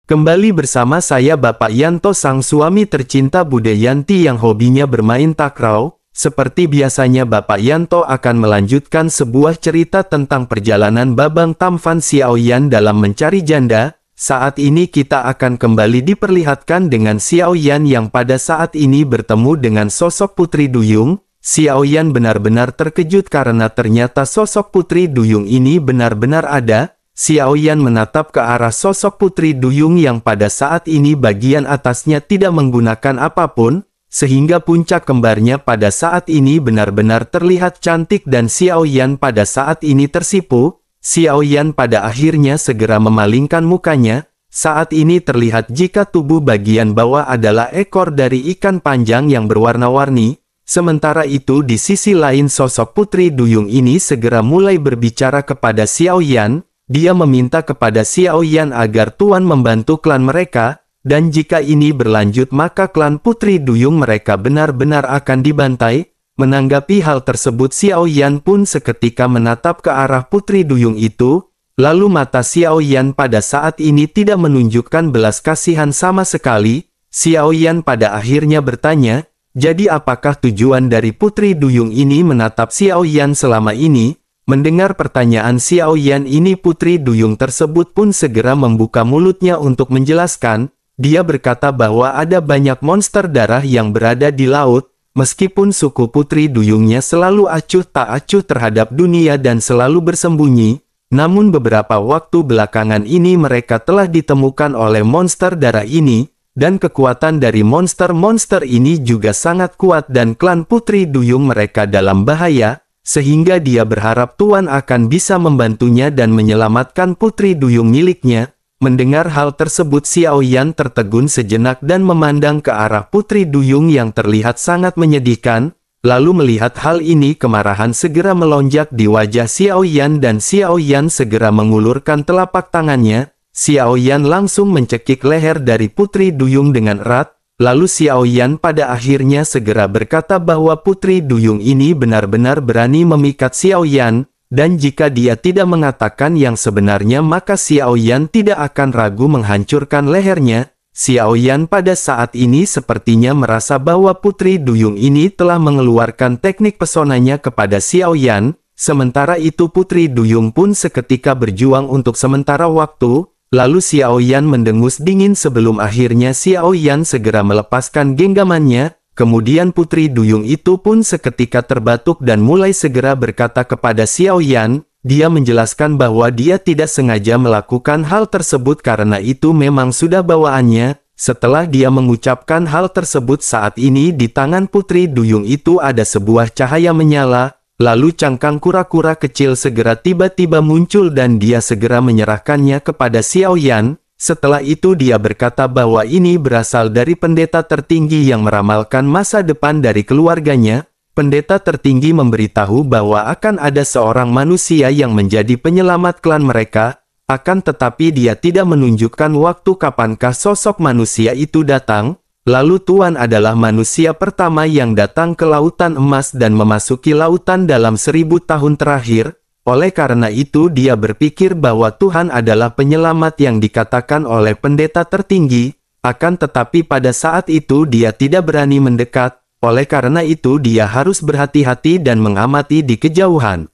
Kembali bersama saya Bapak Yanto, sang suami tercinta Bude Yanti yang hobinya bermain takraw. Seperti biasanya Bapak Yanto akan melanjutkan sebuah cerita tentang perjalanan Babang Tampan Xiaoyan dalam mencari janda. Saat ini kita akan kembali diperlihatkan dengan Xiaoyan yang pada saat ini bertemu dengan sosok Putri Duyung. Xiaoyan benar-benar terkejut karena ternyata sosok Putri Duyung ini benar-benar ada. Xiaoyan menatap ke arah sosok Putri Duyung yang pada saat ini bagian atasnya tidak menggunakan apapun, sehingga puncak kembarnya pada saat ini benar-benar terlihat cantik dan Xiaoyan pada saat ini tersipu. Xiaoyan pada akhirnya segera memalingkan mukanya. Saat ini terlihat jika tubuh bagian bawah adalah ekor dari ikan panjang yang berwarna-warni. Sementara itu di sisi lain sosok Putri Duyung ini segera mulai berbicara kepada Xiaoyan. Dia meminta kepada Xiaoyan agar Tuan membantu klan mereka, dan jika ini berlanjut maka klan Putri Duyung mereka benar-benar akan dibantai. Menanggapi hal tersebut Xiaoyan pun seketika menatap ke arah Putri Duyung itu, lalu mata Xiaoyan pada saat ini tidak menunjukkan belas kasihan sama sekali. Xiaoyan pada akhirnya bertanya, jadi apakah tujuan dari Putri Duyung ini menatap Xiaoyan selama ini? Mendengar pertanyaan Xiaoyan ini Putri Duyung tersebut pun segera membuka mulutnya untuk menjelaskan. Dia berkata bahwa ada banyak monster darah yang berada di laut. Meskipun suku Putri Duyungnya selalu acuh tak acuh terhadap dunia dan selalu bersembunyi, namun beberapa waktu belakangan ini mereka telah ditemukan oleh monster darah ini, dan kekuatan dari monster-monster ini juga sangat kuat dan klan Putri Duyung mereka dalam bahaya. Sehingga dia berharap Tuan akan bisa membantunya dan menyelamatkan Putri Duyung miliknya. Mendengar hal tersebut Xiaoyan tertegun sejenak dan memandang ke arah Putri Duyung yang terlihat sangat menyedihkan. Lalu melihat hal ini kemarahan segera melonjak di wajah Xiaoyan dan Xiaoyan segera mengulurkan telapak tangannya. Xiaoyan langsung mencekik leher dari Putri Duyung dengan erat. Lalu Xiaoyan pada akhirnya segera berkata bahwa Putri Duyung ini benar-benar berani memikat Xiaoyan, dan jika dia tidak mengatakan yang sebenarnya maka Xiaoyan tidak akan ragu menghancurkan lehernya. Xiaoyan pada saat ini sepertinya merasa bahwa Putri Duyung ini telah mengeluarkan teknik pesonanya kepada Xiaoyan, sementara itu Putri Duyung pun seketika berjuang untuk sementara waktu. Lalu Xiaoyan mendengus dingin sebelum akhirnya Xiaoyan segera melepaskan genggamannya. Kemudian Putri Duyung itu pun seketika terbatuk dan mulai segera berkata kepada Xiaoyan. Dia menjelaskan bahwa dia tidak sengaja melakukan hal tersebut karena itu memang sudah bawaannya. Setelah dia mengucapkan hal tersebut saat ini di tangan Putri Duyung itu ada sebuah cahaya menyala. Lalu cangkang kura-kura kecil segera tiba-tiba muncul dan dia segera menyerahkannya kepada Xiaoyan. Setelah itu dia berkata bahwa ini berasal dari pendeta tertinggi yang meramalkan masa depan dari keluarganya. Pendeta tertinggi memberitahu bahwa akan ada seorang manusia yang menjadi penyelamat klan mereka. Akan tetapi dia tidak menunjukkan waktu kapankah sosok manusia itu datang. Lalu Tuan adalah manusia pertama yang datang ke Lautan Emas dan memasuki lautan dalam 1000 tahun terakhir. Oleh karena itu dia berpikir bahwa Tuhan adalah penyelamat yang dikatakan oleh pendeta tertinggi. Akan tetapi pada saat itu dia tidak berani mendekat. Oleh karena itu dia harus berhati-hati dan mengamati di kejauhan.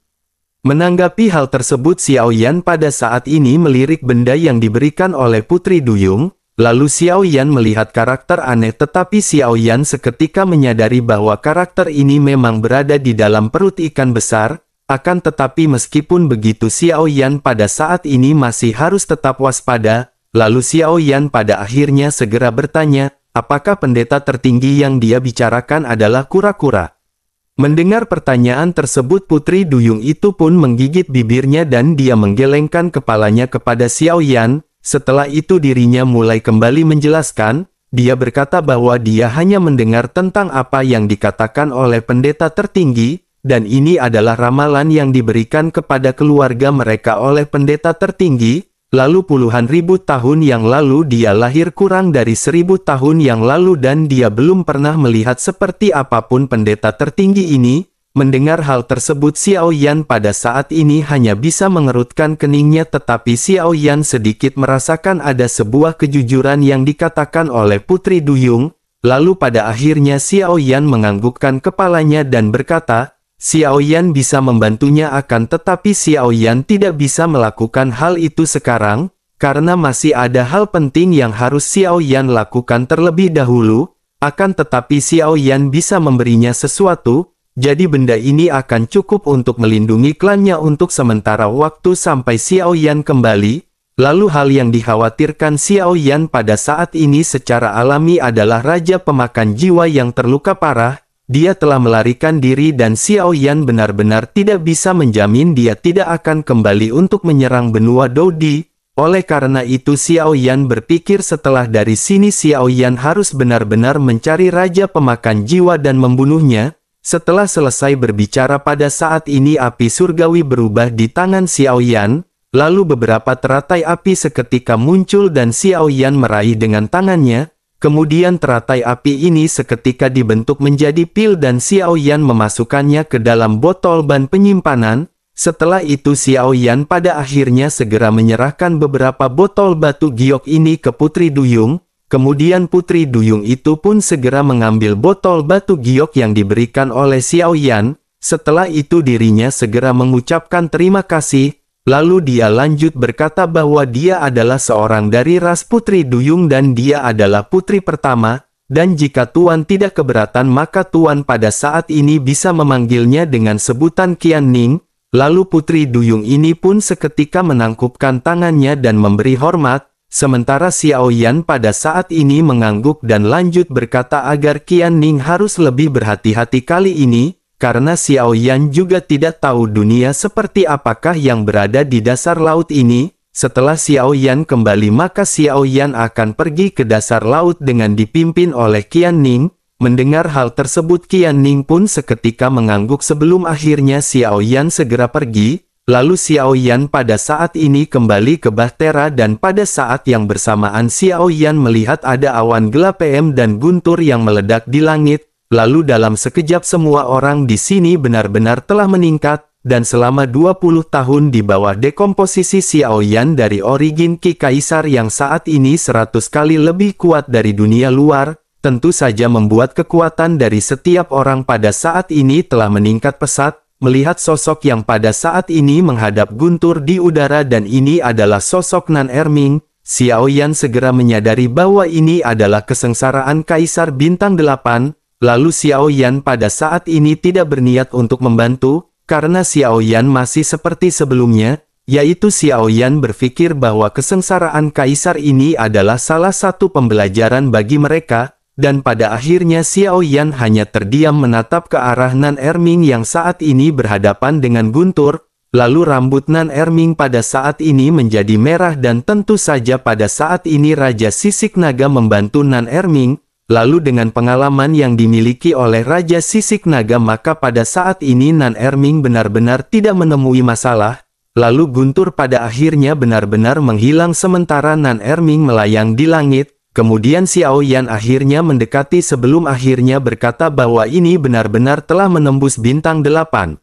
Menanggapi hal tersebut Xiaoyan pada saat ini melirik benda yang diberikan oleh Putri Duyung. Lalu Xiaoyan melihat karakter aneh tetapi Xiaoyan seketika menyadari bahwa karakter ini memang berada di dalam perut ikan besar. Akan tetapi meskipun begitu Xiaoyan pada saat ini masih harus tetap waspada. Lalu Xiaoyan pada akhirnya segera bertanya, apakah pendeta tertinggi yang dia bicarakan adalah kura-kura? Mendengar pertanyaan tersebut Putri Duyung itu pun menggigit bibirnya dan dia menggelengkan kepalanya kepada Xiaoyan. Setelah itu dirinya mulai kembali menjelaskan, dia berkata bahwa dia hanya mendengar tentang apa yang dikatakan oleh pendeta tertinggi, dan ini adalah ramalan yang diberikan kepada keluarga mereka oleh pendeta tertinggi, lalu puluhan ribu tahun yang lalu dia lahir kurang dari 1000 tahun yang lalu dan dia belum pernah melihat seperti apapun pendeta tertinggi ini. Mendengar hal tersebut Xiao Yan pada saat ini hanya bisa mengerutkan keningnya, tetapi Xiao Yan sedikit merasakan ada sebuah kejujuran yang dikatakan oleh Putri Duyung. Lalu pada akhirnya Xiao Yan menganggukkan kepalanya dan berkata, Xiao Yan bisa membantunya akan tetapi Xiao Yan tidak bisa melakukan hal itu sekarang, karena masih ada hal penting yang harus Xiao Yan lakukan terlebih dahulu, akan tetapi Xiao Yan bisa memberinya sesuatu. Jadi benda ini akan cukup untuk melindungi klannya untuk sementara waktu sampai Xiao Yan kembali. Lalu hal yang dikhawatirkan Xiao Yan pada saat ini secara alami adalah Raja Pemakan Jiwa yang terluka parah. Dia telah melarikan diri dan Xiao Yan benar-benar tidak bisa menjamin dia tidak akan kembali untuk menyerang benua Dodi. Oleh karena itu Xiao Yan berpikir setelah dari sini Xiao Yan harus benar-benar mencari Raja Pemakan Jiwa dan membunuhnya. Setelah selesai berbicara pada saat ini api surgawi berubah di tangan Xiao Yan, lalu beberapa teratai api seketika muncul dan Xiao Yan meraih dengan tangannya, kemudian teratai api ini seketika dibentuk menjadi pil dan Xiao Yan memasukkannya ke dalam botol ban penyimpanan. Setelah itu Xiao Yan pada akhirnya segera menyerahkan beberapa botol batu giok ini ke Putri Duyung. Kemudian Putri Duyung itu pun segera mengambil botol batu giok yang diberikan oleh Xiao Yan. Setelah itu dirinya segera mengucapkan terima kasih. Lalu dia lanjut berkata bahwa dia adalah seorang dari ras Putri Duyung dan dia adalah putri pertama. Dan jika Tuan tidak keberatan maka Tuan pada saat ini bisa memanggilnya dengan sebutan Qian Ning. Lalu Putri Duyung ini pun seketika menangkupkan tangannya dan memberi hormat. Sementara Xiao Yan pada saat ini mengangguk dan lanjut berkata agar Qian Ning harus lebih berhati-hati kali ini, karena Xiao Yan juga tidak tahu dunia seperti apakah yang berada di dasar laut ini. Setelah Xiao Yan kembali maka Xiao Yan akan pergi ke dasar laut dengan dipimpin oleh Qian Ning. Mendengar hal tersebut Qian Ning pun seketika mengangguk sebelum akhirnya Xiao Yan segera pergi. Lalu Xiao Yan pada saat ini kembali ke Bahtera dan pada saat yang bersamaan Xiao Yan melihat ada awan gelap dan guntur yang meledak di langit. Lalu dalam sekejap semua orang di sini benar-benar telah meningkat, dan selama 20 tahun di bawah dekomposisi Xiao Yan dari origin Ki Kaisar yang saat ini 100 kali lebih kuat dari dunia luar, tentu saja membuat kekuatan dari setiap orang pada saat ini telah meningkat pesat. Melihat sosok yang pada saat ini menghadap guntur di udara dan ini adalah sosok Nan Erming, Xiao Yan segera menyadari bahwa ini adalah kesengsaraan Kaisar Bintang 8, lalu Xiao Yan pada saat ini tidak berniat untuk membantu, karena Xiao Yan masih seperti sebelumnya, yaitu Xiao Yan berpikir bahwa kesengsaraan Kaisar ini adalah salah satu pembelajaran bagi mereka. Dan pada akhirnya Xiao Yan hanya terdiam menatap ke arah Nan Erming yang saat ini berhadapan dengan guntur. Lalu rambut Nan Erming pada saat ini menjadi merah dan tentu saja pada saat ini Raja Sisik Naga membantu Nan Erming. Lalu dengan pengalaman yang dimiliki oleh Raja Sisik Naga maka pada saat ini Nan Erming benar-benar tidak menemui masalah. Lalu guntur pada akhirnya benar-benar menghilang sementara Nan Erming melayang di langit. Kemudian Xiao Yan akhirnya mendekati sebelum akhirnya berkata bahwa ini benar-benar telah menembus bintang 8.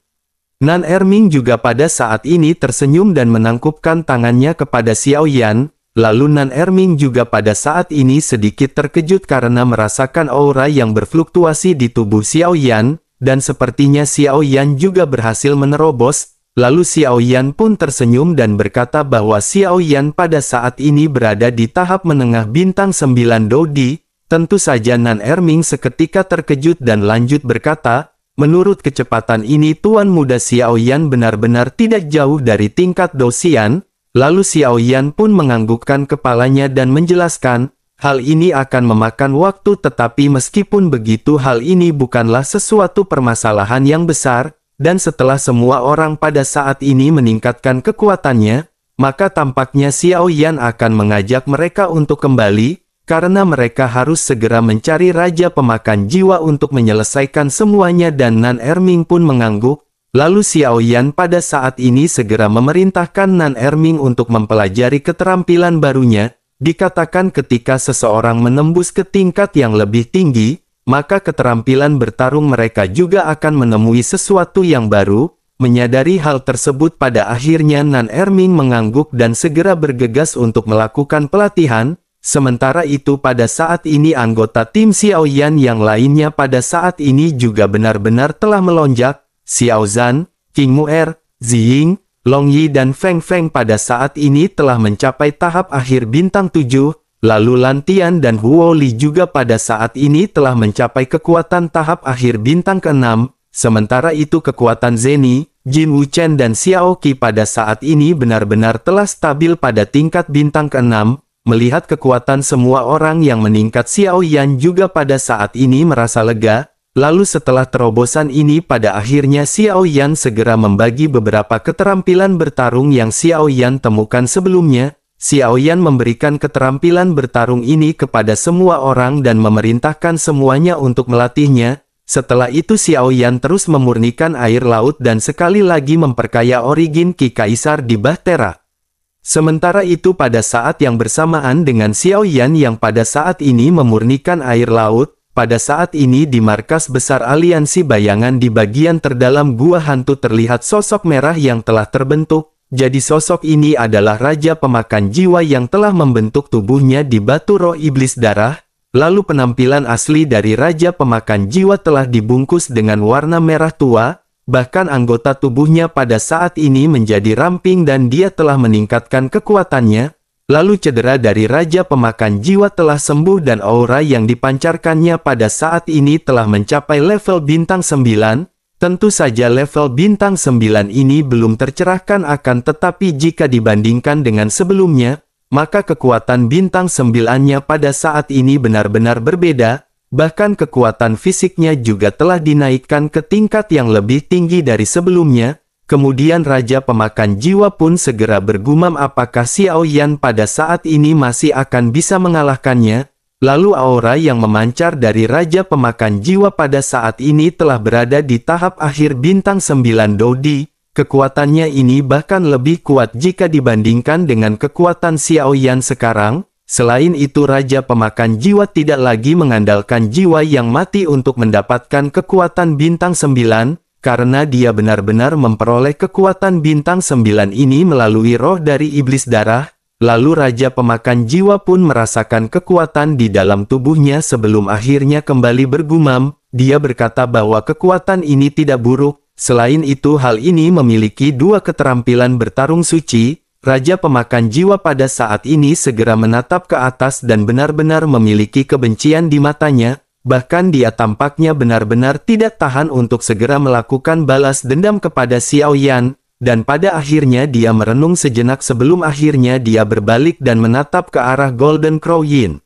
Nan Erming juga pada saat ini tersenyum dan menangkupkan tangannya kepada Xiao Yan. Lalu Nan Erming juga pada saat ini sedikit terkejut karena merasakan aura yang berfluktuasi di tubuh Xiao Yan. Dan sepertinya Xiao Yan juga berhasil menerobos. Lalu Xiao Yan pun tersenyum dan berkata bahwa Xiao Yan pada saat ini berada di tahap menengah bintang 9 Dodi. Tentu saja Nan Erming seketika terkejut dan lanjut berkata, menurut kecepatan ini Tuan Muda Xiao Yan benar-benar tidak jauh dari tingkat Dosian. Lalu Xiao Yan pun menganggukkan kepalanya dan menjelaskan, hal ini akan memakan waktu tetapi meskipun begitu hal ini bukanlah sesuatu permasalahan yang besar. Dan setelah semua orang pada saat ini meningkatkan kekuatannya, maka tampaknya Xiao Yan akan mengajak mereka untuk kembali, karena mereka harus segera mencari Raja Pemakan Jiwa untuk menyelesaikan semuanya dan Nan Erming pun mengangguk. Lalu Xiao Yan pada saat ini segera memerintahkan Nan Erming untuk mempelajari keterampilan barunya. Dikatakan ketika seseorang menembus ke tingkat yang lebih tinggi, maka keterampilan bertarung mereka juga akan menemui sesuatu yang baru. Menyadari hal tersebut pada akhirnya Nan Erming mengangguk dan segera bergegas untuk melakukan pelatihan. Sementara itu pada saat ini anggota tim Xiao Yan yang lainnya pada saat ini juga benar-benar telah melonjak. Xiao Zhan, King Mu'er, Ziying, Long Yi dan Feng Feng pada saat ini telah mencapai tahap akhir bintang 7. Lalu Lan Tian dan Huo Li juga pada saat ini telah mencapai kekuatan tahap akhir bintang ke-6. Sementara itu kekuatan Zeni, Jin Wuchen dan Xiao Qi pada saat ini benar-benar telah stabil pada tingkat bintang ke-6. Melihat kekuatan semua orang yang meningkat, Xiao Yan juga pada saat ini merasa lega. Lalu setelah terobosan ini pada akhirnya Xiao Yan segera membagi beberapa keterampilan bertarung yang Xiao Yan temukan sebelumnya. Xiao Yan memberikan keterampilan bertarung ini kepada semua orang dan memerintahkan semuanya untuk melatihnya. Setelah itu Xiao Yan terus memurnikan air laut dan sekali lagi memperkaya origin Ki Kaisar di Bahtera. Sementara itu pada saat yang bersamaan dengan Xiao Yan yang pada saat ini memurnikan air laut, pada saat ini di markas besar aliansi bayangan di bagian terdalam gua hantu terlihat sosok merah yang telah terbentuk. Jadi sosok ini adalah Raja Pemakan Jiwa yang telah membentuk tubuhnya di batu roh iblis darah. Lalu penampilan asli dari Raja Pemakan Jiwa telah dibungkus dengan warna merah tua, bahkan anggota tubuhnya pada saat ini menjadi ramping dan dia telah meningkatkan kekuatannya. Lalu cedera dari Raja Pemakan Jiwa telah sembuh dan aura yang dipancarkannya pada saat ini telah mencapai level bintang 9. Tentu saja level bintang 9 ini belum tercerahkan akan tetapi jika dibandingkan dengan sebelumnya, maka kekuatan bintang 9-nya pada saat ini benar-benar berbeda, bahkan kekuatan fisiknya juga telah dinaikkan ke tingkat yang lebih tinggi dari sebelumnya. Kemudian Raja Pemakan Jiwa pun segera bergumam apakah Xiao Yan pada saat ini masih akan bisa mengalahkannya. Lalu aura yang memancar dari Raja Pemakan Jiwa pada saat ini telah berada di tahap akhir bintang 9 Dodi. Kekuatannya ini bahkan lebih kuat jika dibandingkan dengan kekuatan Xiao Yan sekarang. Selain itu Raja Pemakan Jiwa tidak lagi mengandalkan jiwa yang mati untuk mendapatkan kekuatan bintang 9, karena dia benar-benar memperoleh kekuatan bintang 9 ini melalui roh dari iblis darah. Lalu Raja Pemakan Jiwa pun merasakan kekuatan di dalam tubuhnya sebelum akhirnya kembali bergumam. Dia berkata bahwa kekuatan ini tidak buruk. Selain itu hal ini memiliki dua keterampilan bertarung suci. Raja Pemakan Jiwa pada saat ini segera menatap ke atas dan benar-benar memiliki kebencian di matanya. Bahkan dia tampaknya benar-benar tidak tahan untuk segera melakukan balas dendam kepada Xiao Yan. Dan pada akhirnya dia merenung sejenak sebelum akhirnya dia berbalik dan menatap ke arah Golden Crow Yin.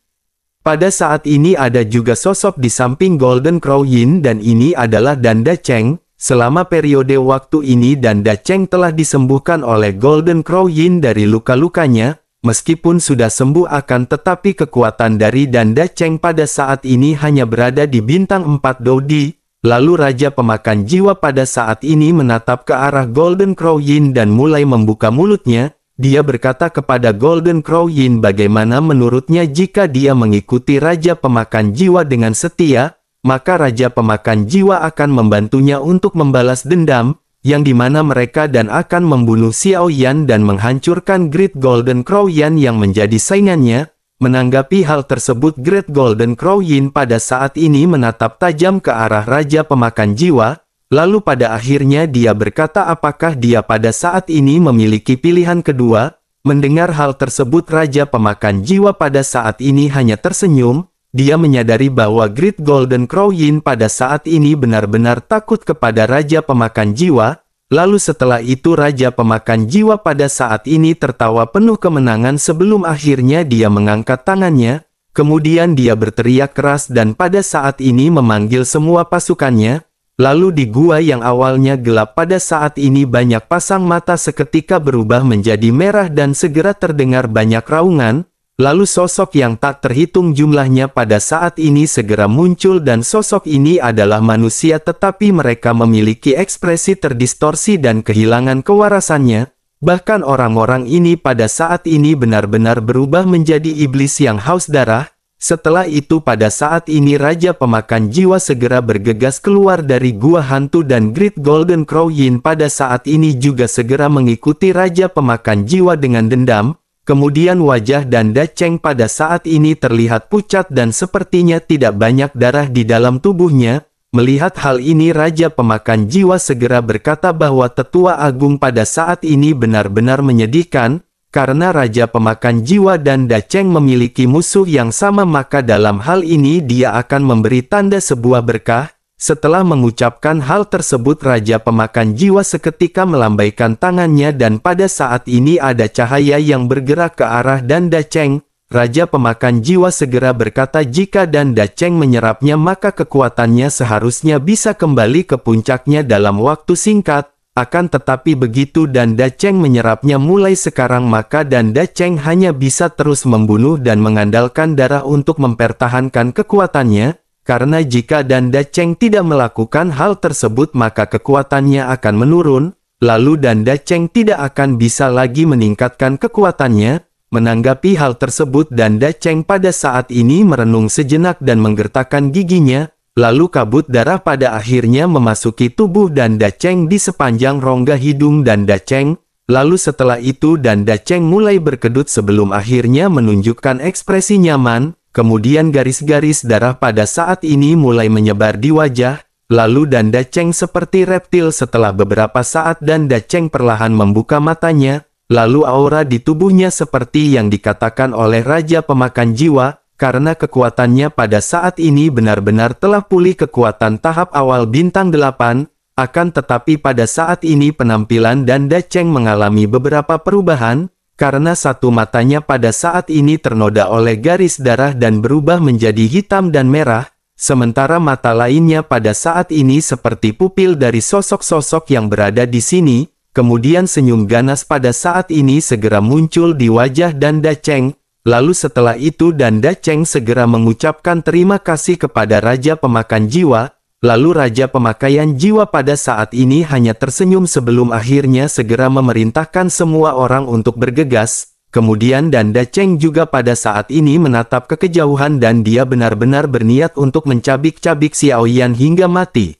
Pada saat ini ada juga sosok di samping Golden Crow Yin dan ini adalah Danda Cheng. Selama periode waktu ini Danda Cheng telah disembuhkan oleh Golden Crow Yin dari luka-lukanya. Meskipun sudah sembuh akan tetapi kekuatan dari Danda Cheng pada saat ini hanya berada di bintang 4 Dodi. Lalu Raja Pemakan Jiwa pada saat ini menatap ke arah Golden Crow Yin dan mulai membuka mulutnya. Dia berkata kepada Golden Crow Yin bagaimana menurutnya jika dia mengikuti Raja Pemakan Jiwa dengan setia. Maka Raja Pemakan Jiwa akan membantunya untuk membalas dendam, yang dimana mereka dan akan membunuh Xiao Yan dan menghancurkan Great Golden Crow Yan yang menjadi saingannya. Menanggapi hal tersebut Great Golden Crow Yin pada saat ini menatap tajam ke arah Raja Pemakan Jiwa, lalu pada akhirnya dia berkata apakah dia pada saat ini memiliki pilihan kedua. Mendengar hal tersebut Raja Pemakan Jiwa pada saat ini hanya tersenyum. Dia menyadari bahwa Great Golden Crow Yin pada saat ini benar-benar takut kepada Raja Pemakan Jiwa. Lalu setelah itu Raja Pemakan Jiwa pada saat ini tertawa penuh kemenangan sebelum akhirnya dia mengangkat tangannya. Kemudian dia berteriak keras dan pada saat ini memanggil semua pasukannya. Lalu di gua yang awalnya gelap pada saat ini banyak pasang mata seketika berubah menjadi merah dan segera terdengar banyak raungan. Lalu sosok yang tak terhitung jumlahnya pada saat ini segera muncul dan sosok ini adalah manusia tetapi mereka memiliki ekspresi terdistorsi dan kehilangan kewarasannya. Bahkan orang-orang ini pada saat ini benar-benar berubah menjadi iblis yang haus darah. Setelah itu pada saat ini Raja Pemakan Jiwa segera bergegas keluar dari gua hantu dan Great Golden Crow Yin pada saat ini juga segera mengikuti Raja Pemakan Jiwa dengan dendam. Kemudian wajah dan Da Cheng pada saat ini terlihat pucat dan sepertinya tidak banyak darah di dalam tubuhnya. Melihat hal ini Raja Pemakan Jiwa segera berkata bahwa Tetua Agung pada saat ini benar-benar menyedihkan, karena Raja Pemakan Jiwa dan Da Cheng memiliki musuh yang sama maka dalam hal ini dia akan memberi tanda sebuah berkah. Setelah mengucapkan hal tersebut Raja Pemakan Jiwa seketika melambaikan tangannya dan pada saat ini ada cahaya yang bergerak ke arah dan Da Cheng. Raja Pemakan Jiwa segera berkata jika dan Da Cheng menyerapnya maka kekuatannya seharusnya bisa kembali ke puncaknya dalam waktu singkat. Akan tetapi begitu dan Da Cheng menyerapnya mulai sekarang maka dan Da Cheng hanya bisa terus membunuh dan mengandalkan darah untuk mempertahankan kekuatannya. Karena jika dan Da Cheng tidak melakukan hal tersebut maka kekuatannya akan menurun. Lalu dan Da Cheng tidak akan bisa lagi meningkatkan kekuatannya. Menanggapi hal tersebut dan Da Cheng pada saat ini merenung sejenak dan menggertakkan giginya, lalu kabut darah pada akhirnya memasuki tubuh dan Da Cheng di sepanjang rongga hidung dan Da Cheng, lalu setelah itu dan Da Cheng mulai berkedut sebelum akhirnya menunjukkan ekspresi nyaman, kemudian garis-garis darah pada saat ini mulai menyebar di wajah, lalu dan Da Cheng seperti reptil setelah beberapa saat dan Da Cheng perlahan membuka matanya. Lalu aura di tubuhnya seperti yang dikatakan oleh Raja Pemakan Jiwa, karena kekuatannya pada saat ini benar-benar telah pulih kekuatan tahap awal bintang 8, akan tetapi pada saat ini penampilan dan Da Cheng mengalami beberapa perubahan, karena satu matanya pada saat ini ternoda oleh garis darah dan berubah menjadi hitam dan merah, sementara mata lainnya pada saat ini seperti pupil dari sosok-sosok yang berada di sini. Kemudian senyum ganas pada saat ini segera muncul di wajah dan Da Cheng. Lalu setelah itu dan Da Cheng segera mengucapkan terima kasih kepada Raja Pemakan Jiwa. Lalu Raja Pemakaian Jiwa pada saat ini hanya tersenyum sebelum akhirnya segera memerintahkan semua orang untuk bergegas. Kemudian dan Da Cheng juga pada saat ini menatap ke kejauhan dan dia benar-benar berniat untuk mencabik-cabik Xiao Yan hingga mati.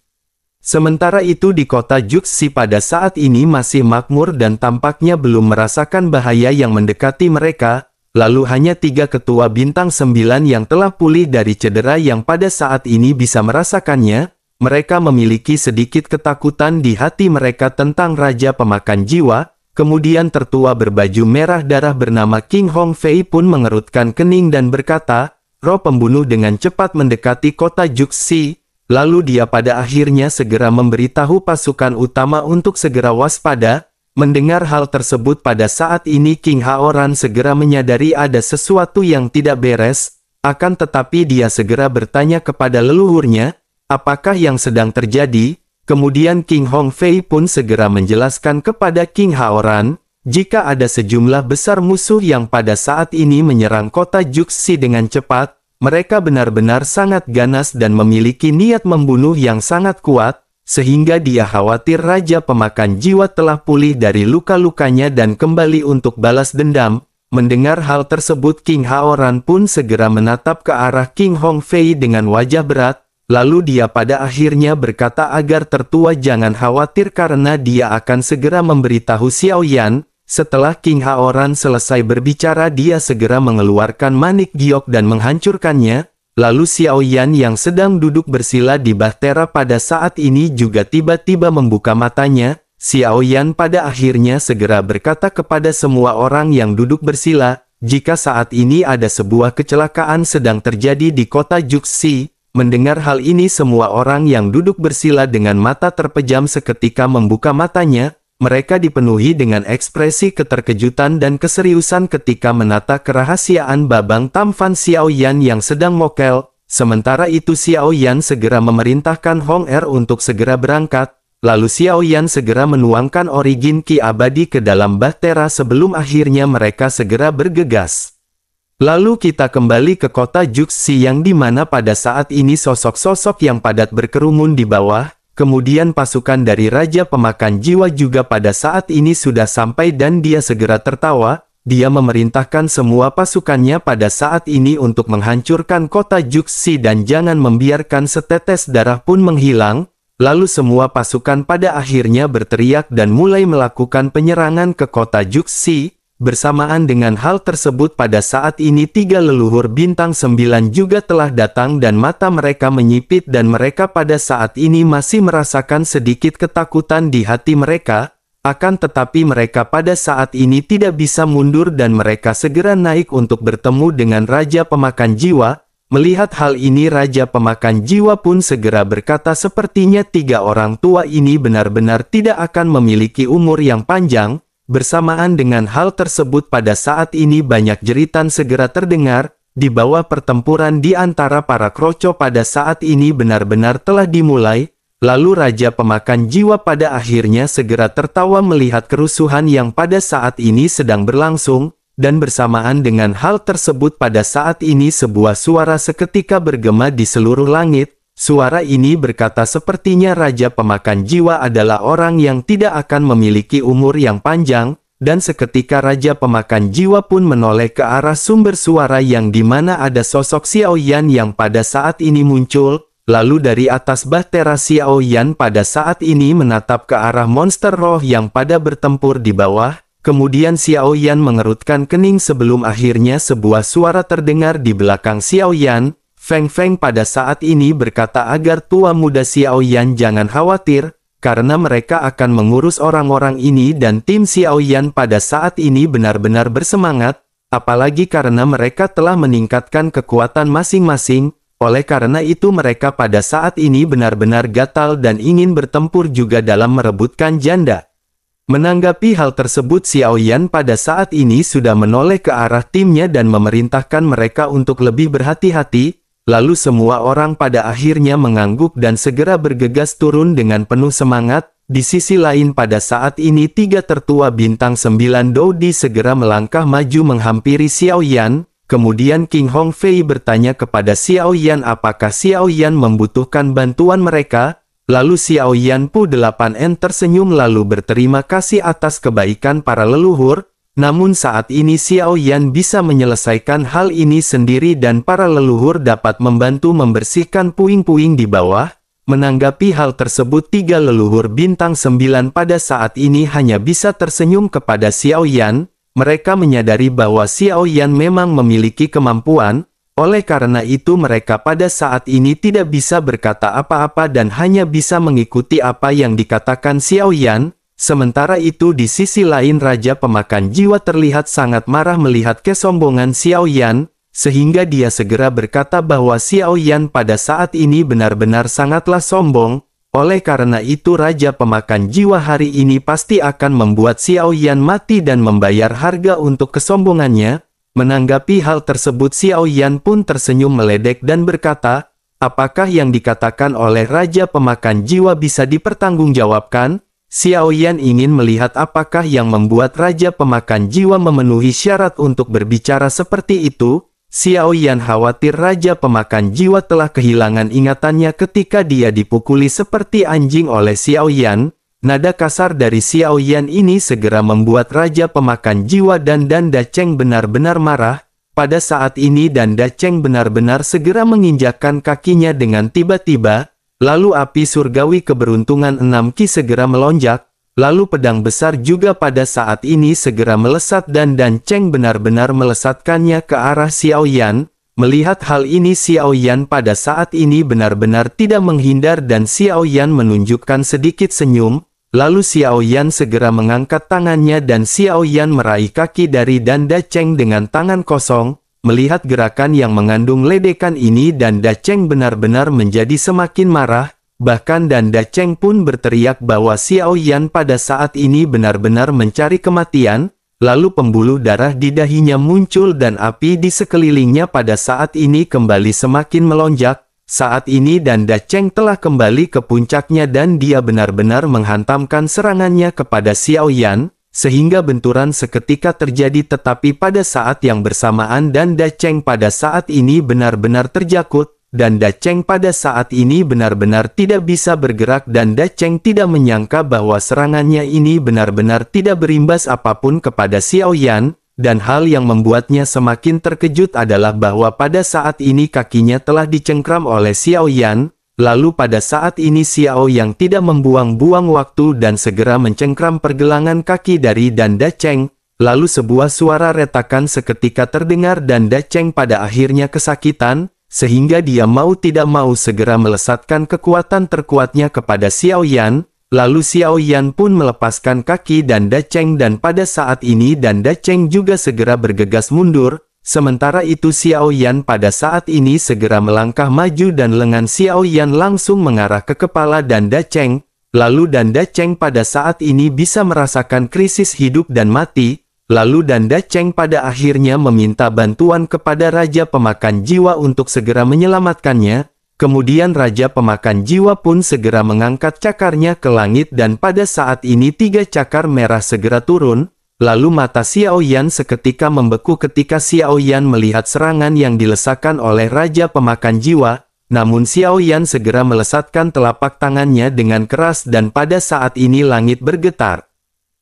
Sementara itu di kota Juxi pada saat ini masih makmur dan tampaknya belum merasakan bahaya yang mendekati mereka, lalu hanya 3 ketua bintang 9 yang telah pulih dari cedera yang pada saat ini bisa merasakannya, mereka memiliki sedikit ketakutan di hati mereka tentang Raja Pemakan Jiwa, kemudian tertua berbaju merah darah bernama King Hong Fei pun mengerutkan kening dan berkata, roh pembunuh dengan cepat mendekati kota Juxi. Lalu dia pada akhirnya segera memberitahu pasukan utama untuk segera waspada. Mendengar hal tersebut pada saat ini King Haoran segera menyadari ada sesuatu yang tidak beres. Akan tetapi dia segera bertanya kepada leluhurnya, apakah yang sedang terjadi? Kemudian King Hong Fei pun segera menjelaskan kepada King Haoran, jika ada sejumlah besar musuh yang pada saat ini menyerang kota Juxi dengan cepat. Mereka benar-benar sangat ganas dan memiliki niat membunuh yang sangat kuat, sehingga dia khawatir Raja Pemakan Jiwa telah pulih dari luka-lukanya dan kembali untuk balas dendam. Mendengar hal tersebut King Haoran pun segera menatap ke arah King Hong Fei dengan wajah berat, lalu dia pada akhirnya berkata agar tertua jangan khawatir karena dia akan segera memberitahu Xiao Yan. Setelah King Haoran selesai berbicara dia segera mengeluarkan manik giok dan menghancurkannya, lalu Xiao Yan yang sedang duduk bersila di bahtera pada saat ini juga tiba-tiba membuka matanya. Xiao Yan pada akhirnya segera berkata kepada semua orang yang duduk bersila, jika saat ini ada sebuah kecelakaan sedang terjadi di kota Juxi. Mendengar hal ini semua orang yang duduk bersila dengan mata terpejam seketika membuka matanya. Mereka dipenuhi dengan ekspresi keterkejutan dan keseriusan ketika menata kerahasiaan Babang Tamfan Xiao Yan yang sedang mokel. Sementara itu Xiao Yan segera memerintahkan Hong Er untuk segera berangkat. Lalu Xiao Yan segera menuangkan origin ki abadi ke dalam bahtera sebelum akhirnya mereka segera bergegas. Lalu kita kembali ke kota Juxi yang dimana pada saat ini sosok-sosok yang padat berkerumun di bawah. Kemudian pasukan dari Raja Pemakan Jiwa juga pada saat ini sudah sampai dan dia segera tertawa. dia memerintahkan semua pasukannya pada saat ini untuk menghancurkan kota Juxi dan jangan membiarkan setetes darah pun menghilang. Lalu semua pasukan pada akhirnya berteriak dan mulai melakukan penyerangan ke kota Juxi. Bersamaan dengan hal tersebut pada saat ini 3 leluhur bintang 9 juga telah datang dan mata mereka menyipit dan mereka pada saat ini masih merasakan sedikit ketakutan di hati mereka. Akan tetapi mereka pada saat ini tidak bisa mundur dan mereka segera naik untuk bertemu dengan Raja Pemakan Jiwa. Melihat hal ini Raja Pemakan Jiwa pun segera berkata sepertinya 3 orang tua ini benar-benar tidak akan memiliki umur yang panjang. Bersamaan dengan hal tersebut pada saat ini banyak jeritan segera terdengar, di bawah pertempuran di antara para kroco pada saat ini benar-benar telah dimulai, lalu Raja Pemakan Jiwa pada akhirnya segera tertawa melihat kerusuhan yang pada saat ini sedang berlangsung, dan bersamaan dengan hal tersebut pada saat ini sebuah suara seketika bergema di seluruh langit. Suara ini berkata sepertinya Raja Pemakan Jiwa adalah orang yang tidak akan memiliki umur yang panjang, dan seketika Raja Pemakan Jiwa pun menoleh ke arah sumber suara yang dimana ada sosok Xiao Yan yang pada saat ini muncul, lalu dari atas bahtera Xiao Yan pada saat ini menatap ke arah monster roh yang pada bertempur di bawah, kemudian Xiao Yan mengerutkan kening sebelum akhirnya sebuah suara terdengar di belakang Xiao Yan. Feng Feng pada saat ini berkata agar tua muda Xiao Yan jangan khawatir, karena mereka akan mengurus orang-orang ini dan tim Xiao Yan pada saat ini benar-benar bersemangat, apalagi karena mereka telah meningkatkan kekuatan masing-masing, oleh karena itu mereka pada saat ini benar-benar gatal dan ingin bertempur juga dalam merebutkan janda. Menanggapi hal tersebut Xiao Yan pada saat ini sudah menoleh ke arah timnya dan memerintahkan mereka untuk lebih berhati-hati. Lalu semua orang pada akhirnya mengangguk dan segera bergegas turun dengan penuh semangat. Di sisi lain pada saat ini 3 tertua bintang 9 Dodi segera melangkah maju menghampiri Xiao Yan. Kemudian King Hong Fei bertanya kepada Xiao Yan apakah Xiao Yan membutuhkan bantuan mereka. Lalu Xiao Yan Pu 8N tersenyum lalu berterima kasih atas kebaikan para leluhur. Namun saat ini Xiao Yan bisa menyelesaikan hal ini sendiri dan para leluhur dapat membantu membersihkan puing-puing di bawah. Menanggapi hal tersebut 3 leluhur bintang 9 pada saat ini hanya bisa tersenyum kepada Xiao Yan. Mereka menyadari bahwa Xiao Yan memang memiliki kemampuan, oleh karena itu mereka pada saat ini tidak bisa berkata apa-apa dan hanya bisa mengikuti apa yang dikatakan Xiao Yan. Sementara itu di sisi lain Raja Pemakan Jiwa terlihat sangat marah melihat kesombongan Xiao Yan, sehingga dia segera berkata bahwa Xiao Yan pada saat ini benar-benar sangatlah sombong, oleh karena itu Raja Pemakan Jiwa hari ini pasti akan membuat Xiao Yan mati dan membayar harga untuk kesombongannya. Menanggapi hal tersebut Xiao Yan pun tersenyum meledek dan berkata, apakah yang dikatakan oleh Raja Pemakan Jiwa bisa dipertanggungjawabkan? Xiao Yan ingin melihat apakah yang membuat Raja Pemakan Jiwa memenuhi syarat untuk berbicara seperti itu. Xiao Yan khawatir Raja Pemakan Jiwa telah kehilangan ingatannya ketika dia dipukuli seperti anjing oleh Xiao Yan. Nada kasar dari Xiao Yan ini segera membuat Raja Pemakan Jiwa dan Danda Cheng benar-benar marah. Pada saat ini Danda Cheng benar-benar segera menginjakkan kakinya dengan tiba-tiba. Lalu api surgawi keberuntungan 6 Ki segera melonjak, lalu pedang besar juga pada saat ini segera melesat dan Dan Cheng benar-benar melesatkannya ke arah Xiao Yan. Melihat hal ini Xiao Yan pada saat ini benar-benar tidak menghindar dan Xiao Yan menunjukkan sedikit senyum, lalu Xiao Yan segera mengangkat tangannya dan Xiao Yan meraih kaki dari Danda Cheng dengan tangan kosong. Melihat gerakan yang mengandung ledekan ini Danda Cheng benar-benar menjadi semakin marah, bahkan Danda Cheng pun berteriak bahwa Xiao Yan pada saat ini benar-benar mencari kematian, lalu pembuluh darah di dahinya muncul dan api di sekelilingnya pada saat ini kembali semakin melonjak. Saat ini Danda Cheng telah kembali ke puncaknya dan dia benar-benar menghantamkan serangannya kepada Xiao Yan. Sehingga benturan seketika terjadi tetapi pada saat yang bersamaan Danda Cheng pada saat ini benar-benar terjakut, Danda Cheng pada saat ini benar-benar tidak bisa bergerak. Danda Cheng tidak menyangka bahwa serangannya ini benar-benar tidak berimbas apapun kepada Xiao Yan. dan hal yang membuatnya semakin terkejut adalah bahwa pada saat ini kakinya telah dicengkram oleh Xiao Yan. Lalu pada saat ini Xiao Yang tidak membuang-buang waktu dan segera mencengkram pergelangan kaki dari Dan Dacheng. Lalu sebuah suara retakan seketika terdengar dan Dacheng pada akhirnya kesakitan, sehingga dia mau tidak mau segera melesatkan kekuatan terkuatnya kepada Xiao Yan. Lalu Xiao Yan pun melepaskan kaki Dan Dacheng dan pada saat ini Dan Dacheng juga segera bergegas mundur. Sementara itu Xiao Yan pada saat ini segera melangkah maju dan lengan Xiao Yan langsung mengarah ke kepala Dan Dacheng. Lalu Dan Dacheng pada saat ini bisa merasakan krisis hidup dan mati. Lalu Dan Dacheng pada akhirnya meminta bantuan kepada Raja Pemakan Jiwa untuk segera menyelamatkannya. Kemudian Raja Pemakan Jiwa pun segera mengangkat cakarnya ke langit dan pada saat ini 3 cakar merah segera turun. Lalu mata Xiao Yan seketika membeku ketika Xiao Yan melihat serangan yang dilesakkan oleh Raja Pemakan Jiwa. Namun Xiao Yan segera melesatkan telapak tangannya dengan keras dan pada saat ini langit bergetar.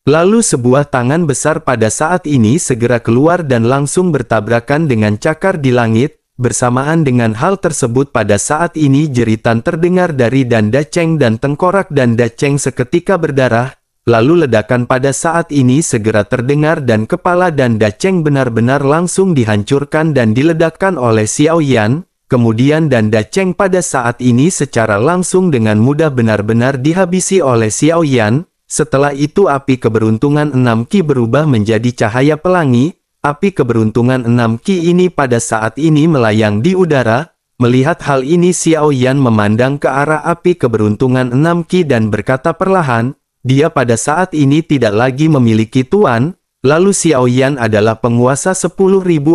Lalu sebuah tangan besar pada saat ini segera keluar dan langsung bertabrakan dengan cakar di langit. Bersamaan dengan hal tersebut pada saat ini jeritan terdengar dari Dan Dacheng dan tengkorak Dan Dacheng seketika berdarah. Lalu ledakan pada saat ini segera terdengar dan kepala Dan Dacheng benar-benar langsung dihancurkan dan diledakkan oleh Xiao Yan. Kemudian Dan Dacheng pada saat ini secara langsung dengan mudah benar-benar dihabisi oleh Xiao Yan. Setelah itu api keberuntungan 6 Qi berubah menjadi cahaya pelangi. Api keberuntungan 6 Qi ini pada saat ini melayang di udara. Melihat hal ini Xiao Yan memandang ke arah api keberuntungan 6 Qi dan berkata perlahan, dia pada saat ini tidak lagi memiliki tuan. Lalu Xiao Yan adalah penguasa 10.000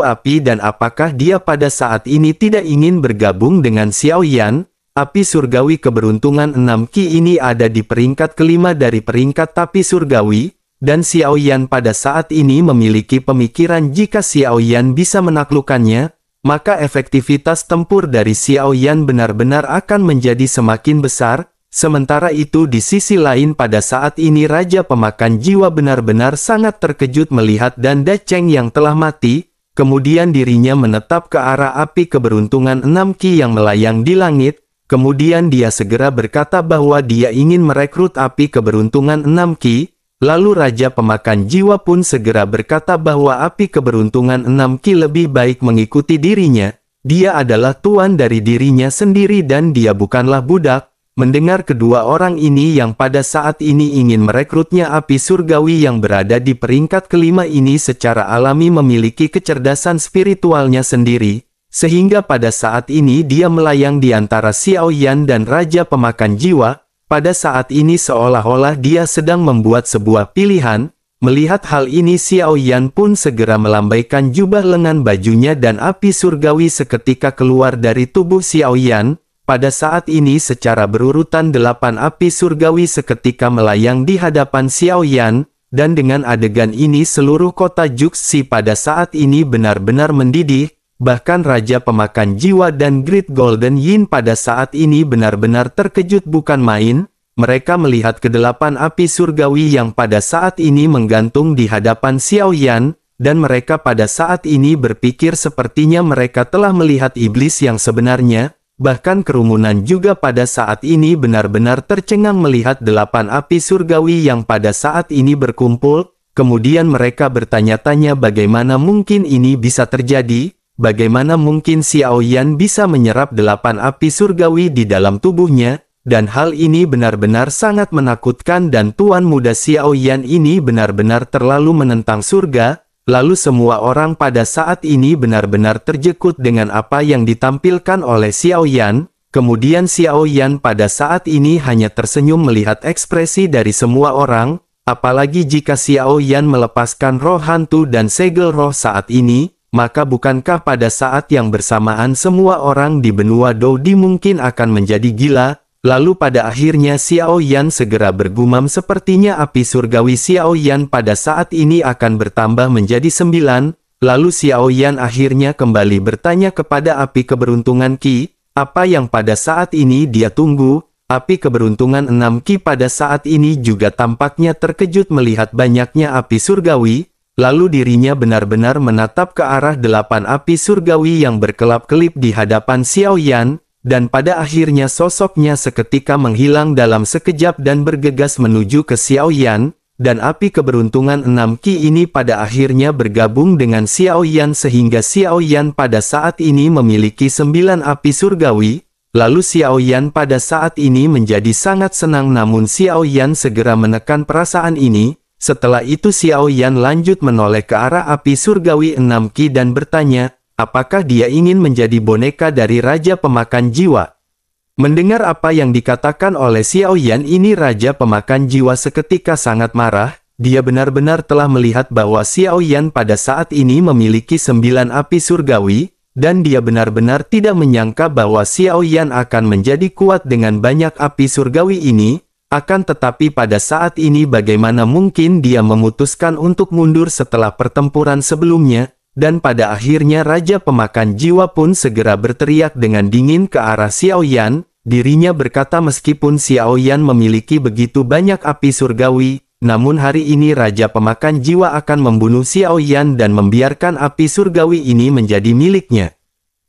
api dan apakah dia pada saat ini tidak ingin bergabung dengan Xiao Yan? Api surgawi keberuntungan 6 Qi ini ada di peringkat kelima dari peringkat api surgawi. Dan Xiao Yan pada saat ini memiliki pemikiran jika Xiao Yan bisa menaklukkannya, maka efektivitas tempur dari Xiao Yan benar-benar akan menjadi semakin besar. Sementara itu di sisi lain pada saat ini Raja Pemakan Jiwa benar-benar sangat terkejut melihat Dan Dacheng yang telah mati. Kemudian dirinya menetap ke arah api keberuntungan 6 Qi yang melayang di langit. Kemudian dia segera berkata bahwa dia ingin merekrut api keberuntungan 6 Qi. Lalu Raja Pemakan Jiwa pun segera berkata bahwa api keberuntungan 6 Qi lebih baik mengikuti dirinya. Dia adalah tuan dari dirinya sendiri dan dia bukanlah budak. Mendengar kedua orang ini yang pada saat ini ingin merekrutnya api surgawi yang berada di peringkat kelima ini secara alami memiliki kecerdasan spiritualnya sendiri. Sehingga pada saat ini dia melayang di antara Xiao Yan dan Raja Pemakan Jiwa. Pada saat ini seolah-olah dia sedang membuat sebuah pilihan. Melihat hal ini Xiao Yan pun segera melambaikan jubah lengan bajunya dan api surgawi seketika keluar dari tubuh Xiao Yan. Pada saat ini secara berurutan 8 api surgawi seketika melayang di hadapan Xiao Yan, dan dengan adegan ini seluruh kota Juxi pada saat ini benar-benar mendidih, bahkan Raja Pemakan Jiwa dan Great Golden Yin pada saat ini benar-benar terkejut bukan main. Mereka melihat ke-8 api surgawi yang pada saat ini menggantung di hadapan Xiao Yan, dan mereka pada saat ini berpikir sepertinya mereka telah melihat iblis yang sebenarnya. Bahkan kerumunan juga pada saat ini benar-benar tercengang melihat 8 api surgawi yang pada saat ini berkumpul. Kemudian mereka bertanya-tanya bagaimana mungkin ini bisa terjadi, bagaimana mungkin Xiao Yan bisa menyerap 8 api surgawi di dalam tubuhnya, dan hal ini benar-benar sangat menakutkan dan Tuan Muda Xiao Yan ini benar-benar terlalu menentang surga. Lalu semua orang pada saat ini benar-benar terjekut dengan apa yang ditampilkan oleh Xiao Yan. Kemudian Xiao Yan pada saat ini hanya tersenyum melihat ekspresi dari semua orang. Apalagi jika Xiao Yan melepaskan roh hantu dan segel roh saat ini, maka bukankah pada saat yang bersamaan semua orang di benua Dodi mungkin akan menjadi gila? Lalu pada akhirnya Xiao Yan segera bergumam sepertinya api surgawi Xiao Yan pada saat ini akan bertambah menjadi 9. Lalu Xiao Yan akhirnya kembali bertanya kepada api keberuntungan Qi, apa yang pada saat ini dia tunggu. Api keberuntungan 6 Qi pada saat ini juga tampaknya terkejut melihat banyaknya api surgawi. lalu dirinya benar-benar menatap ke arah 8 api surgawi yang berkelap-kelip di hadapan Xiao Yan, dan pada akhirnya sosoknya seketika menghilang dalam sekejap dan bergegas menuju ke Xiao Yan, dan api keberuntungan 6 Ki ini pada akhirnya bergabung dengan Xiao Yan sehingga Xiao Yan pada saat ini memiliki 9 api surgawi. Lalu Xiao Yan pada saat ini menjadi sangat senang, namun Xiao Yan segera menekan perasaan ini. Setelah itu Xiao Yan lanjut menoleh ke arah api surgawi 6 Ki dan bertanya, apakah dia ingin menjadi boneka dari Raja Pemakan Jiwa? Mendengar apa yang dikatakan oleh Xiao Yan ini, Raja Pemakan Jiwa seketika sangat marah. Dia benar-benar telah melihat bahwa Xiao Yan pada saat ini memiliki 9 api surgawi, dan dia benar-benar tidak menyangka bahwa Xiao Yan akan menjadi kuat dengan banyak api surgawi ini. Akan tetapi pada saat ini bagaimana mungkin dia memutuskan untuk mundur setelah pertempuran sebelumnya, dan pada akhirnya Raja Pemakan Jiwa pun segera berteriak dengan dingin ke arah Xiao Yan. Dirinya berkata, meskipun Xiao Yan memiliki begitu banyak api surgawi, namun hari ini Raja Pemakan Jiwa akan membunuh Xiao Yan dan membiarkan api surgawi ini menjadi miliknya.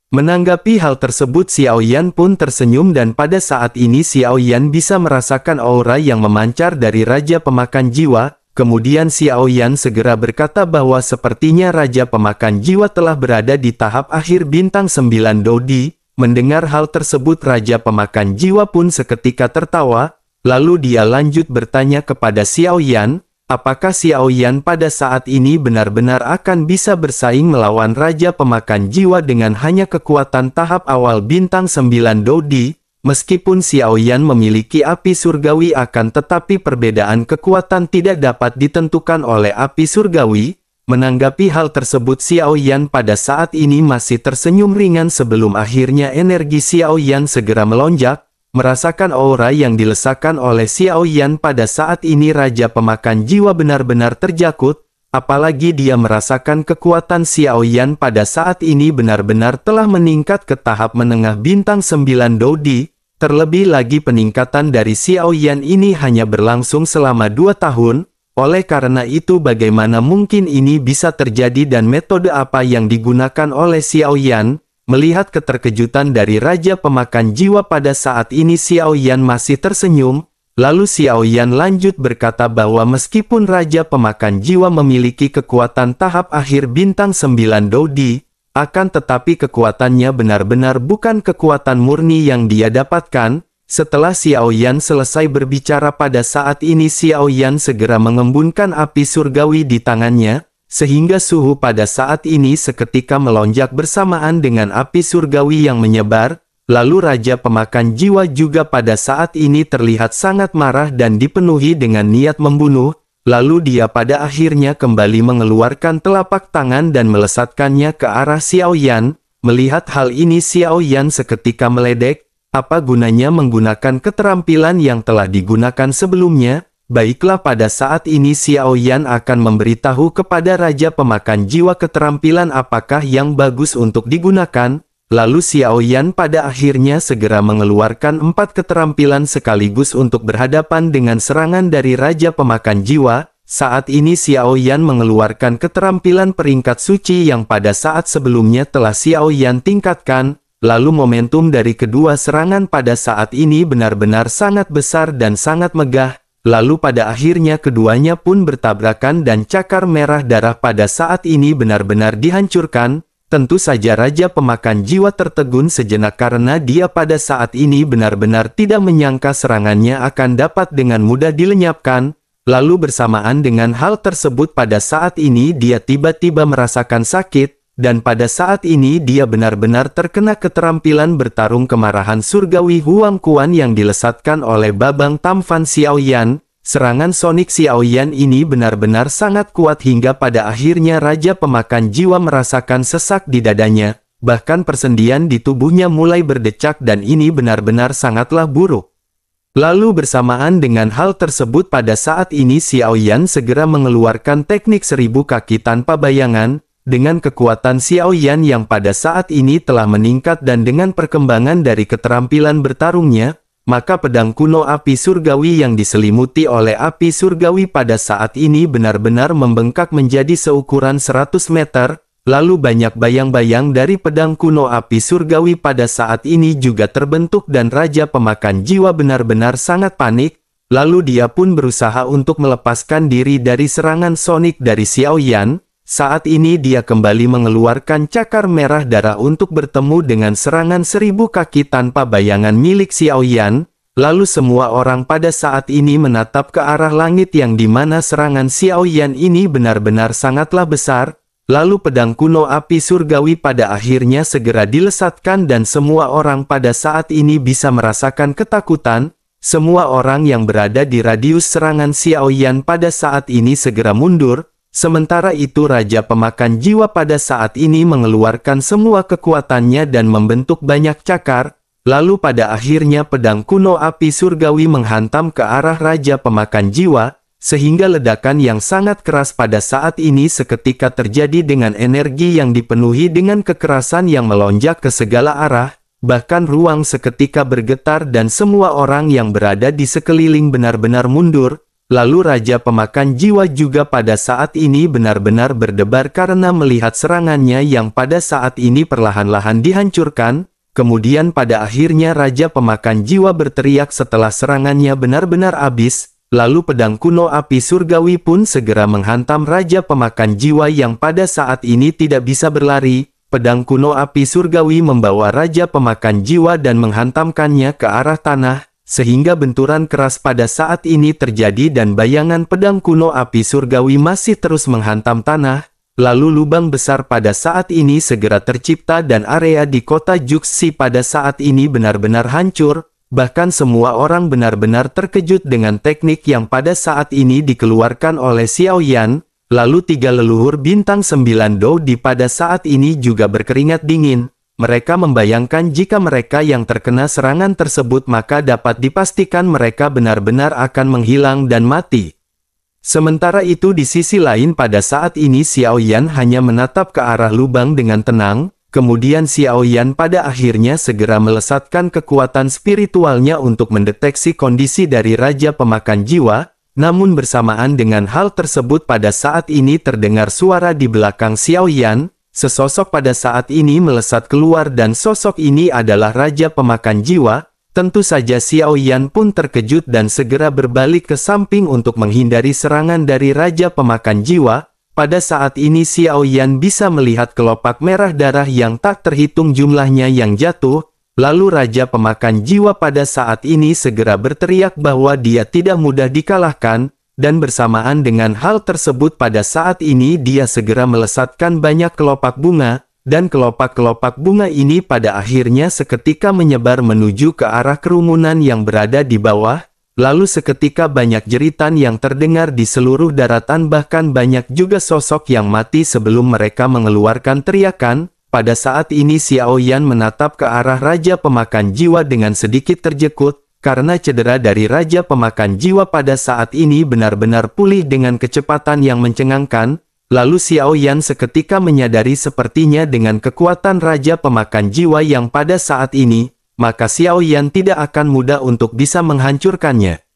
Menanggapi hal tersebut, Xiao Yan pun tersenyum, dan pada saat ini Xiao Yan bisa merasakan aura yang memancar dari Raja Pemakan Jiwa. Kemudian Xiao Yan segera berkata bahwa sepertinya Raja Pemakan Jiwa telah berada di tahap akhir bintang 9 Dodi. Mendengar hal tersebut, Raja Pemakan Jiwa pun seketika tertawa. Lalu dia lanjut bertanya kepada Xiao Yan, apakah Xiao Yan pada saat ini benar-benar akan bisa bersaing melawan Raja Pemakan Jiwa dengan hanya kekuatan tahap awal bintang 9 Dodi? Meskipun Xiao Yan memiliki api surgawi, akan tetapi perbedaan kekuatan tidak dapat ditentukan oleh api surgawi. Menanggapi hal tersebut, Xiao Yan pada saat ini masih tersenyum ringan sebelum akhirnya energi Xiao Yan segera melonjak. Merasakan aura yang dilesakkan oleh Xiao Yan pada saat ini, Raja Pemakan Jiwa benar-benar terjakut. Apalagi dia merasakan kekuatan Xiao Yan pada saat ini benar-benar telah meningkat ke tahap menengah bintang 9 Dodi. Terlebih lagi peningkatan dari Xiao Yan ini hanya berlangsung selama 2 tahun. Oleh karena itu bagaimana mungkin ini bisa terjadi dan metode apa yang digunakan oleh Xiao Yan? Melihat keterkejutan dari Raja Pemakan Jiwa pada saat ini, Xiao Yan masih tersenyum. Lalu Xiao Yan lanjut berkata bahwa meskipun Raja Pemakan Jiwa memiliki kekuatan tahap akhir bintang 9 Dodi, akan tetapi kekuatannya benar-benar bukan kekuatan murni yang dia dapatkan. Setelah Xiao Yan selesai berbicara pada saat ini, Xiao Yan segera mengembunkan api surgawi di tangannya, sehingga suhu pada saat ini seketika melonjak bersamaan dengan api surgawi yang menyebar. Lalu Raja Pemakan Jiwa juga pada saat ini terlihat sangat marah dan dipenuhi dengan niat membunuh. Lalu dia pada akhirnya kembali mengeluarkan telapak tangan dan melesatkannya ke arah Xiao Yan. Melihat hal ini, Xiao Yan seketika meledek. Apa gunanya menggunakan keterampilan yang telah digunakan sebelumnya? Baiklah, pada saat ini Xiao Yan akan memberitahu kepada Raja Pemakan Jiwa keterampilan apakah yang bagus untuk digunakan. Lalu Xiao Yan pada akhirnya segera mengeluarkan 4 keterampilan sekaligus untuk berhadapan dengan serangan dari Raja Pemakan Jiwa. Saat ini Xiao Yan mengeluarkan keterampilan peringkat suci yang pada saat sebelumnya telah Xiao Yan tingkatkan. Lalu momentum dari kedua serangan pada saat ini benar-benar sangat besar dan sangat megah. Lalu pada akhirnya keduanya pun bertabrakan dan cakar merah darah pada saat ini benar-benar dihancurkan. Tentu saja Raja Pemakan Jiwa tertegun sejenak karena dia pada saat ini benar-benar tidak menyangka serangannya akan dapat dengan mudah dilenyapkan. Lalu bersamaan dengan hal tersebut pada saat ini dia tiba-tiba merasakan sakit. Dan pada saat ini dia benar-benar terkena keterampilan bertarung kemarahan surgawi Huang Kuan yang dilesatkan oleh Babang Tamfan Xiao Yan. Serangan Sonic Xiao Yan ini benar-benar sangat kuat hingga pada akhirnya Raja Pemakan Jiwa merasakan sesak di dadanya. Bahkan persendian di tubuhnya mulai berdecak dan ini benar-benar sangatlah buruk. Lalu bersamaan dengan hal tersebut pada saat ini Xiao Yan segera mengeluarkan teknik 1000 kaki tanpa bayangan. Dengan kekuatan Xiao Yan yang pada saat ini telah meningkat dan dengan perkembangan dari keterampilan bertarungnya, maka pedang kuno api surgawi yang diselimuti oleh api surgawi pada saat ini benar-benar membengkak menjadi seukuran 100 meter, lalu banyak bayang-bayang dari pedang kuno api surgawi pada saat ini juga terbentuk dan Raja Pemakan Jiwa benar-benar sangat panik, lalu dia pun berusaha untuk melepaskan diri dari serangan sonik dari Xiao Yan. Saat ini dia kembali mengeluarkan cakar merah darah untuk bertemu dengan serangan 1000 kaki tanpa bayangan milik Xiao Yan. Lalu semua orang pada saat ini menatap ke arah langit yang dimana serangan Xiao Yan ini benar-benar sangatlah besar. Lalu pedang kuno api surgawi pada akhirnya segera dilesatkan dan semua orang pada saat ini bisa merasakan ketakutan. Semua orang yang berada di radius serangan Xiao Yan pada saat ini segera mundur. Sementara itu Raja Pemakan Jiwa pada saat ini mengeluarkan semua kekuatannya dan membentuk banyak cakar, lalu pada akhirnya pedang kuno api surgawi menghantam ke arah Raja Pemakan Jiwa, sehingga ledakan yang sangat keras pada saat ini seketika terjadi dengan energi yang dipenuhi dengan kekerasan yang melonjak ke segala arah, bahkan ruang seketika bergetar dan semua orang yang berada di sekeliling benar-benar mundur. Lalu Raja Pemakan Jiwa juga pada saat ini benar-benar berdebar karena melihat serangannya yang pada saat ini perlahan-lahan dihancurkan. Kemudian pada akhirnya Raja Pemakan Jiwa berteriak setelah serangannya benar-benar habis. Lalu pedang kuno api surgawi pun segera menghantam Raja Pemakan Jiwa yang pada saat ini tidak bisa berlari. Pedang kuno api surgawi membawa Raja Pemakan Jiwa dan menghantamkannya ke arah tanah. Sehingga benturan keras pada saat ini terjadi dan bayangan pedang kuno api surgawi masih terus menghantam tanah. Lalu lubang besar pada saat ini segera tercipta dan area di kota Juxi pada saat ini benar-benar hancur. Bahkan semua orang benar-benar terkejut dengan teknik yang pada saat ini dikeluarkan oleh Xiao Yan. Lalu 3 leluhur bintang 9 Dou di pada saat ini juga berkeringat dingin. Mereka membayangkan jika mereka yang terkena serangan tersebut maka dapat dipastikan mereka benar-benar akan menghilang dan mati. Sementara itu di sisi lain pada saat ini Xiao Yan hanya menatap ke arah lubang dengan tenang, kemudian Xiao Yan pada akhirnya segera melesatkan kekuatan spiritualnya untuk mendeteksi kondisi dari Raja Pemakan Jiwa, namun bersamaan dengan hal tersebut pada saat ini terdengar suara di belakang Xiao Yan. Sesosok pada saat ini melesat keluar dan sosok ini adalah Raja Pemakan Jiwa. Tentu saja Xiao Yan pun terkejut dan segera berbalik ke samping untuk menghindari serangan dari Raja Pemakan Jiwa. Pada saat ini Xiao Yan bisa melihat kelopak merah darah yang tak terhitung jumlahnya yang jatuh. Lalu Raja Pemakan Jiwa pada saat ini segera berteriak bahwa dia tidak mudah dikalahkan. Dan bersamaan dengan hal tersebut pada saat ini dia segera melesatkan banyak kelopak bunga, dan kelopak-kelopak bunga ini pada akhirnya seketika menyebar menuju ke arah kerumunan yang berada di bawah, lalu seketika banyak jeritan yang terdengar di seluruh daratan bahkan banyak juga sosok yang mati sebelum mereka mengeluarkan teriakan. Pada saat ini Xiao Yan menatap ke arah Raja Pemakan Jiwa dengan sedikit terjekut, karena cedera dari Raja Pemakan Jiwa pada saat ini benar-benar pulih dengan kecepatan yang mencengangkan, lalu Xiao Yan seketika menyadari sepertinya dengan kekuatan Raja Pemakan Jiwa yang pada saat ini, maka Xiao Yan tidak akan mudah untuk bisa menghancurkannya.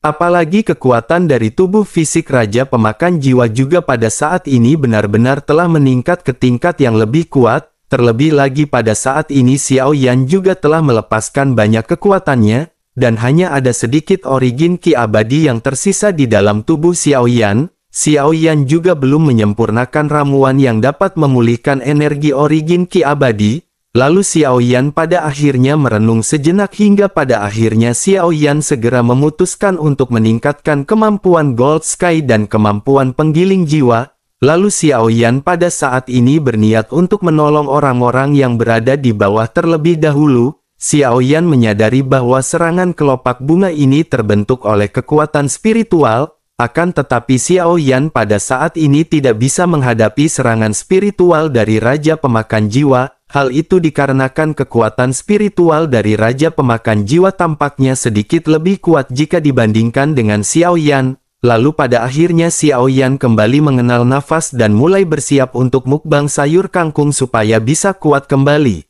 Apalagi kekuatan dari tubuh fisik Raja Pemakan Jiwa juga pada saat ini benar-benar telah meningkat ke tingkat yang lebih kuat, terlebih lagi pada saat ini Xiao Yan juga telah melepaskan banyak kekuatannya, dan hanya ada sedikit origin ki abadi yang tersisa di dalam tubuh Xiao Yan. Xiao Yan juga belum menyempurnakan ramuan yang dapat memulihkan energi origin ki abadi. Lalu Xiao Yan pada akhirnya merenung sejenak hingga pada akhirnya Xiao Yan segera memutuskan untuk meningkatkan kemampuan Gold Sky dan kemampuan penggiling jiwa. Lalu Xiao Yan pada saat ini berniat untuk menolong orang-orang yang berada di bawah terlebih dahulu. Xiao Yan menyadari bahwa serangan kelopak bunga ini terbentuk oleh kekuatan spiritual, akan tetapi Xiao Yan pada saat ini tidak bisa menghadapi serangan spiritual dari Raja Pemakan Jiwa. Hal itu dikarenakan kekuatan spiritual dari Raja Pemakan Jiwa tampaknya sedikit lebih kuat jika dibandingkan dengan Xiao Yan. Lalu pada akhirnya Xiao Yan kembali mengenal nafas dan mulai bersiap untuk mukbang sayur kangkung supaya bisa kuat kembali.